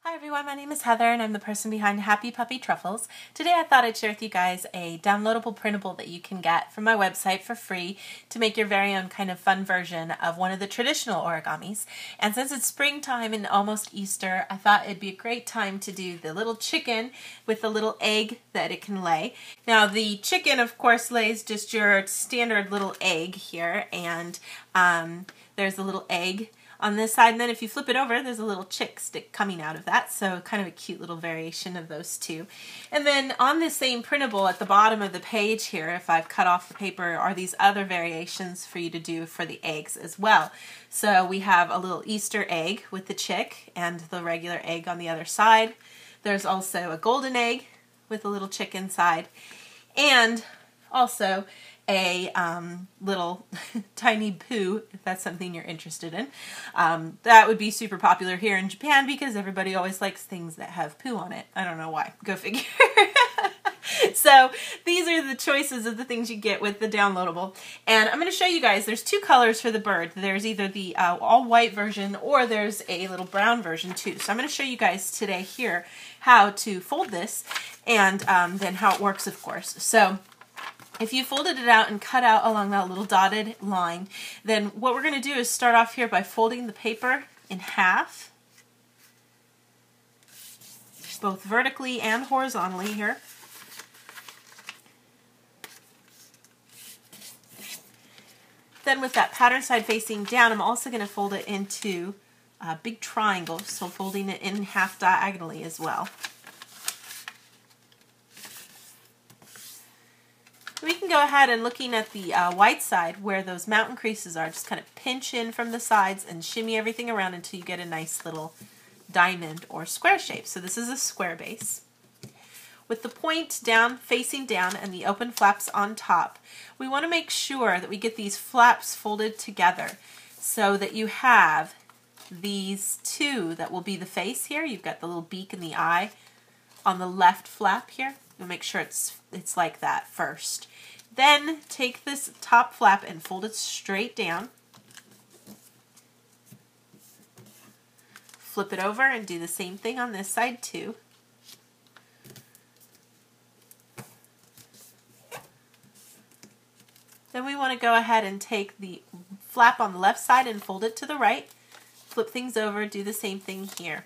Hi everyone, my name is Heather and I'm the person behind Happy Puppy Truffles. Today I thought I'd share with you guys a downloadable printable that you can get from my website for free to make your very own kind of fun version of one of the traditional origamis. And since it's springtime and almost Easter, I thought it'd be a great time to do the little chicken with the little egg that it can lay. Now the chicken of course lays just your standard little egg here, and there's a little egg on this side, and then if you flip it over, there's a little chick stick coming out of that, so kind of a cute little variation of those two. And then on the same printable at the bottom of the page here, if I've cut off the paper, are these other variations for you to do for the eggs as well. So we have a little Easter egg with the chick and the regular egg on the other side. There's also a golden egg with a little chick inside, and also a little tiny poo, if that's something you're interested in. That would be super popular here in Japan because everybody always likes things that have poo on it. I don't know why. Go figure. So these are the choices of the things you get with the downloadable. And I'm going to show you guys, there's two colors for the bird. There's either the all white version or there's a little brown version too. So I'm going to show you guys today here how to fold this and then how it works, of course. So if you folded it out and cut out along that little dotted line, then what we're going to do is start off here by folding the paper in half, both vertically and horizontally here. Then with that pattern side facing down, I'm also going to fold it into big triangles, so folding it in half diagonally as well. We can go ahead and, looking at the white side where those mountain creases are, just kind of pinch in from the sides and shimmy everything around until you get a nice little diamond or square shape. So this is a square base. With the point down, facing down, and the open flaps on top, we want to make sure that we get these flaps folded together so that you have these two that will be the face here. You've got the little beak and the eye on the left flap here. You'll make sure it's like that first. Then take this top flap and fold it straight down. Flip it over and do the same thing on this side too. Then we want to go ahead and take the flap on the left side and fold it to the right. Flip things over, do the same thing here.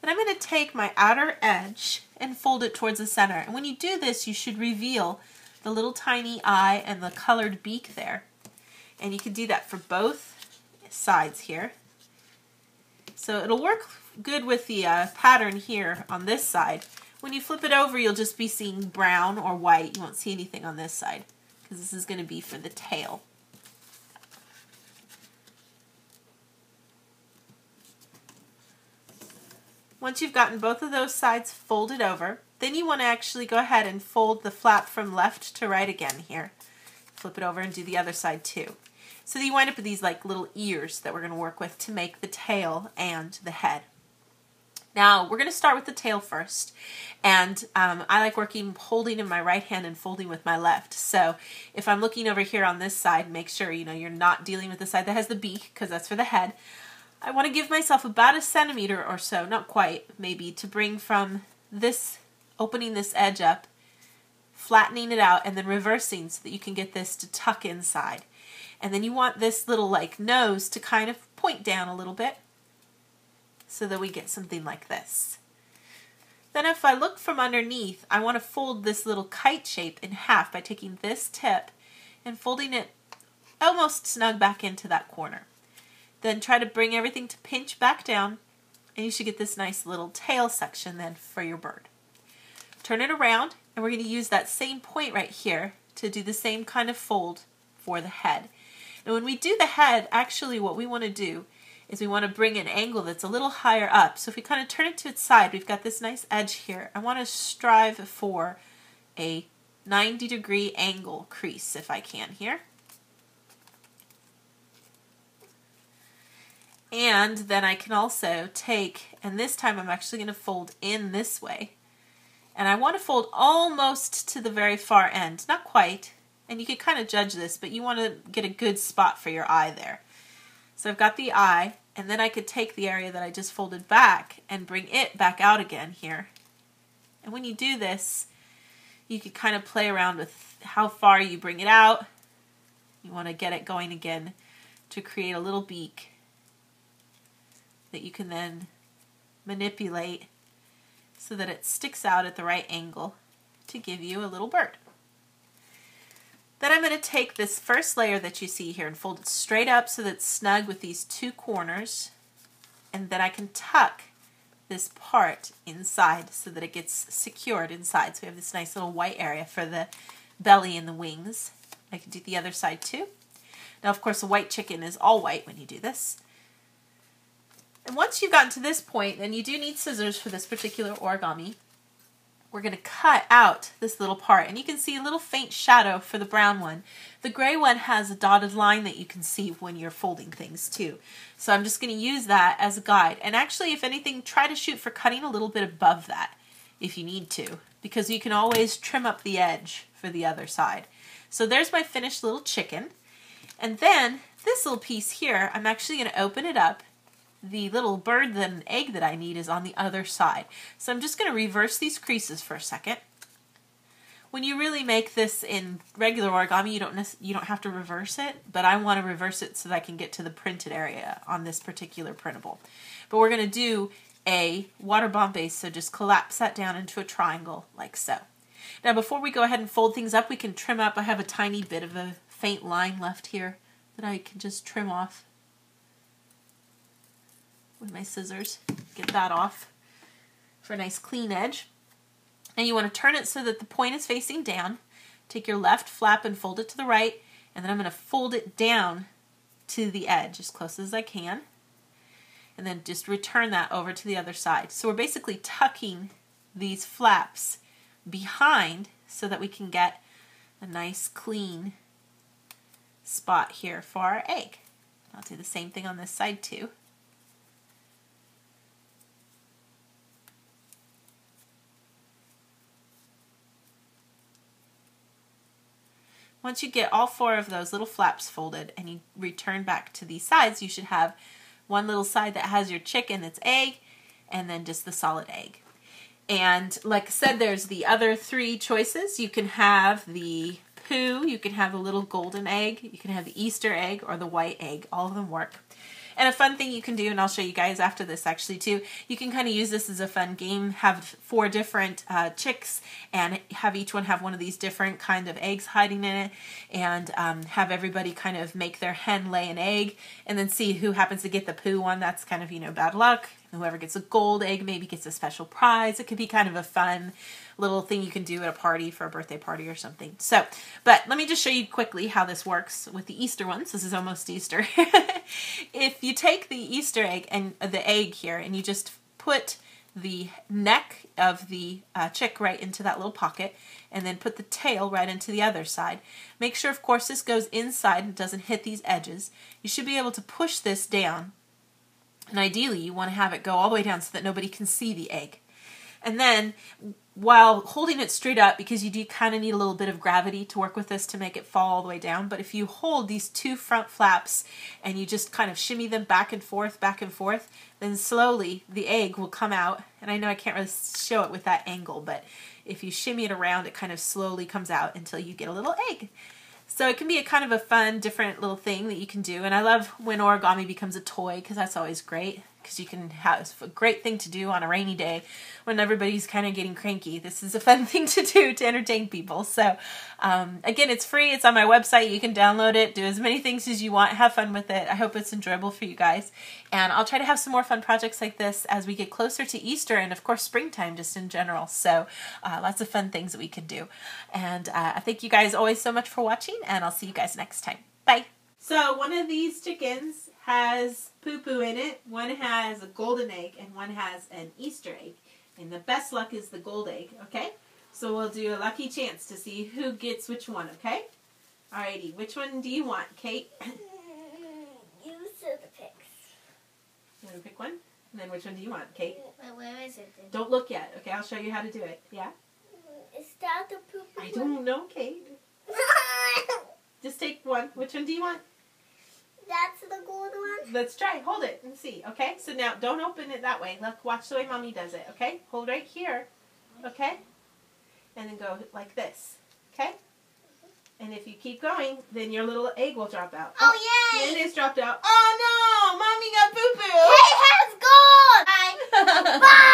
Then I'm going to take my outer edge and fold it towards the center. And when you do this, you should reveal the little tiny eye and the colored beak there. And you can do that for both sides here. So it'll work good with the pattern here on this side. When you flip it over, you'll just be seeing brown or white. You won't see anything on this side because this is going to be for the tail. Once you've gotten both of those sides folded over, then you want to actually go ahead and fold the flap from left to right again here. Flip it over and do the other side too. So that you wind up with these like little ears that we're going to work with to make the tail and the head. Now we're going to start with the tail first, and I like holding in my right hand and folding with my left. So if I'm looking over here on this side, make sure you're not dealing with the side that has the beak because that's for the head. I want to give myself about 1 centimeter or so, not quite, maybe, to bring from this, opening this edge up, flattening it out, and then reversing so that you can get this to tuck inside. And then you want this little like nose to kind of point down a little bit so that we get something like this. Then if I look from underneath, I want to fold this little kite shape in half by taking this tip and folding it almost snug back into that corner. Then try to bring everything to pinch back down, and you should get this nice little tail section then for your bird. Turn it around, and we're going to use that same point right here to do the same kind of fold for the head. And when we do the head, actually what we want to do is we want to bring an angle that's a little higher up. So if we kind of turn it to its side, we've got this nice edge here. I want to strive for a 90-degree angle crease if I can here. And then I can also take, and this time I'm actually going to fold in this way. And I want to fold almost to the very far end, not quite. And you can kind of judge this, but you want to get a good spot for your eye there. So I've got the eye, And then I could take the area that I just folded back and bring it back out again here. And when you do this, you could kind of play around with how far you bring it out. You want to get it going again to create a little beak that you can then manipulate so that it sticks out at the right angle to give you a little bird. Then I'm going to take this first layer that you see here and fold it straight up so that it's snug with these two corners, and then I can tuck this part inside so that it gets secured inside. So we have this nice little white area for the belly and the wings. I can do the other side too. Now of course a white chicken is all white when you do this. And once you've gotten to this point, then you do need scissors for this particular origami. We're going to cut out this little part, and you can see a little faint shadow for the brown one. The gray one has a dotted line that you can see when you're folding things too. So I'm just going to use that as a guide. And actually, if anything, try to shoot for cutting a little bit above that if you need to, because you can always trim up the edge for the other side. So there's my finished little chicken. And then this little piece here, I'm actually going to open it up. The little bird and egg that I need is on the other side. So I'm just going to reverse these creases for a second. When you really make this in regular origami, you don't have to reverse it, but I want to reverse it so that I can get to the printed area on this particular printable. But we're going to do a waterbomb base, so just collapse that down into a triangle like so. Now before we go ahead and fold things up, we can trim up. I have a tiny bit of a faint line left here that I can just trim off with my scissors. Get that off for a nice clean edge. And you want to turn it so that the point is facing down. Take your left flap and fold it to the right, and then I'm going to fold it down to the edge as close as I can, and then just return that over to the other side. So we're basically tucking these flaps behind so that we can get a nice clean spot here for our egg. I'll do the same thing on this side too. Once you get all four of those little flaps folded and you return back to these sides, you should have one little side that has your chicken, its egg, and then just the solid egg. And like I said, there's the other three choices. You can have the poo, you can have the little golden egg, you can have the Easter egg, or the white egg. All of them work. And a fun thing you can do, and I'll show you guys after this actually too, you can kind of use this as a fun game, have 4 different chicks and have each one have one of these different kind of eggs hiding in it, and have everybody kind of make their hen lay an egg and then see who happens to get the poo one. That's kind of, you know, bad luck. Whoever gets a gold egg maybe gets a special prize. It could be kind of a fun little thing you can do at a party for a birthday party or something. So, but let me just show you quickly how this works with the Easter ones. This is almost Easter. If you take the Easter egg and the egg here and you just put the neck of the chick right into that little pocket and then put the tail right into the other side. Make sure, of course, this goes inside and doesn't hit these edges. You should be able to push this down. And ideally, you want to have it go all the way down so that nobody can see the egg. And then, while holding it straight up, because you do kind of need a little bit of gravity to work with this to make it fall all the way down, but if you hold these 2 front flaps and you just kind of shimmy them back and forth, then slowly the egg will come out. And I know I can't really show it with that angle, but if you shimmy it around, it kind of slowly comes out until you get a little egg. So it can be a kind of a fun, different little thing that you can do. And I love when origami becomes a toy, because that's always great. Because you can have, it's a great thing to do on a rainy day when everybody's kind of getting cranky. This is a fun thing to do to entertain people. So again, it's free. It's on my website. You can download it, do as many things as you want, have fun with it. I hope it's enjoyable for you guys. And I'll try to have some more fun projects like this as we get closer to Easter and, of course, springtime just in general. So lots of fun things that we can do. And I thank you guys always so much for watching, and I'll see you guys next time. Bye. So one of these chickens has poo-poo in it, one has a golden egg, and one has an Easter egg. And the best luck is the gold egg, okay? So we'll do a lucky chance to see who gets which one, okay? Alrighty, which one do you want, Kate? You said the picks. You want to pick one? And then which one do you want, Kate? Where is it then? Don't look yet, okay? I'll show you how to do it, yeah? Is that the poop? I don't know, Kate. Just take one. Which one do you want? That's the gold one? Let's try. Hold it and see, okay? So now, don't open it that way. Look, watch the way Mommy does it, okay? Hold right here, okay? And then go like this, okay? And if you keep going, then your little egg will drop out. Oh, yay! It is dropped out. Oh, no! Mommy got poo-poo! It has gold! Bye! Bye!